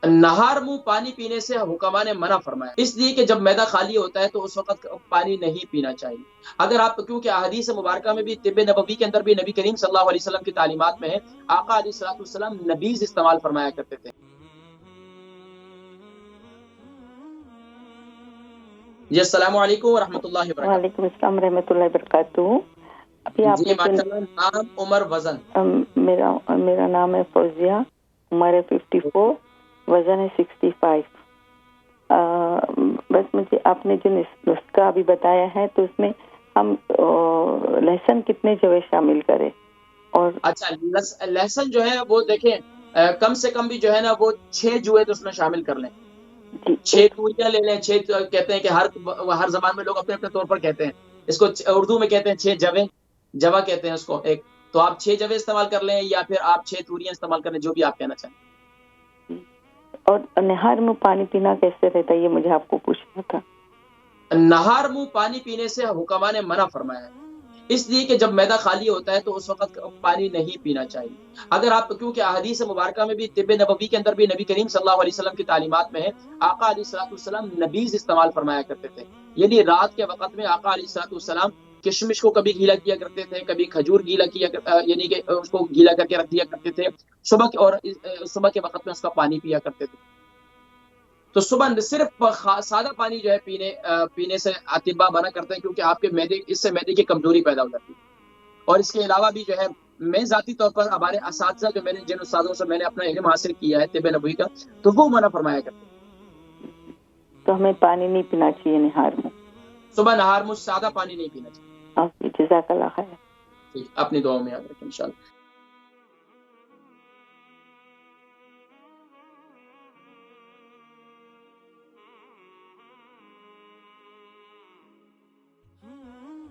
نہار منہ پانی پینے سے حکما نے منع فرمایا، اس لیے کہ جب معدہ خالی ہوتا ہے تو اس وقت پانی نہیں پینا چاہیے۔ اگر آپ، کیونکہ احادیث مبارکہ میں بھی، طب نبوی کے اندر بھی نبی کریم صلی اللہ علیہ وسلم کی تعلیمات میں ہے، آقا علیہ الصلوۃ والسلام نبیذ استعمال فرمایا کرتے تھے۔ جی السلام علیکم ورحمۃ اللہ وبرکاتہ۔ وعلیکم السلام رحمۃ اللہ وبرکاتہ۔ ابھی آپ جی نے ماشاء اللہ، نام، عمر، وزن؟ میرا نام ہے فوزیہ، عمر ہے 54، وزن ہے 65۔ بس مجھے آپ نے جو نسخہ ابھی بتایا ہے تو اس میں ہم لہسن کتنے جو ہے شامل کریں؟ اور اچھا، لہسن جو ہے وہ دیکھیں، کم سے کم بھی جو ہے نا وہ 6 جوئے تو اس میں شامل کر لیں، جی 6 توریاں لے لیں۔ 6 کہتے ہیں کہ ہر زبان میں لوگ اپنے اپنے طور پر کہتے ہیں اس کو، اردو میں کہتے ہیں 6 جوے، جوا کہتے ہیں اس کو ایک، تو آپ 6 جوے استعمال کر لیں یا پھر آپ 6 توریاں استعمال کر لیں، جو بھی آپ کہنا چاہیں۔ اور نہار میں پانی پینا کیسے رہتا ہے، یہ مجھے آپ کو پوچھنا تھا۔ نہار منہ پانی پینے سے حکما نے منع فرمایا ہے، اس لیے کہ جب معدہ خالی ہوتا ہے تو اس وقت پانی نہیں پینا چاہیے۔ اگر آپ، کیونکہ احادیث مبارکہ میں بھی، طب نبوی کے اندر بھی نبی کریم صلی اللہ علیہ وسلم کی تعلیمات میں ہے، آقا علیہ الصلوۃ والسلام نبیذ استعمال فرمایا کرتے تھے، یعنی رات کے وقت میں آقا علیہ الصلوۃ والسلام کشمش کو کبھی گیلا کیا کرتے تھے، کبھی کھجور گیلا کیا یعنی کہ اس کو گیلا کر کے رکھ دیا کرتے تھے صبح کے وقت میں اس کا پانی پیا کرتے تھے۔ تو صبح صرف سادہ پانی جو ہے پینے سے اطباء منع کرتے ہیں، کیونکہ آپ کے اس سے معدے کی کمزوری پیدا ہو جاتی ہے۔ اور اس کے علاوہ بھی جو ہے، میں ذاتی طور پر ہمارے اساتذہ جو جن استادوں سے میں نے اپنا علم حاصل کیا ہے طب نبوی کا، تو وہ منع فرمایا کرتے ہیں۔ تو ہمیں پانی نہیں پینا چاہیے نہار میں؟ صبح نہار میں سادہ پانی نہیں پینا چاہیے۔ جزاک اللہ خیر۔ اپنی دعاؤں میں یاد رکھیں انشاءاللہ۔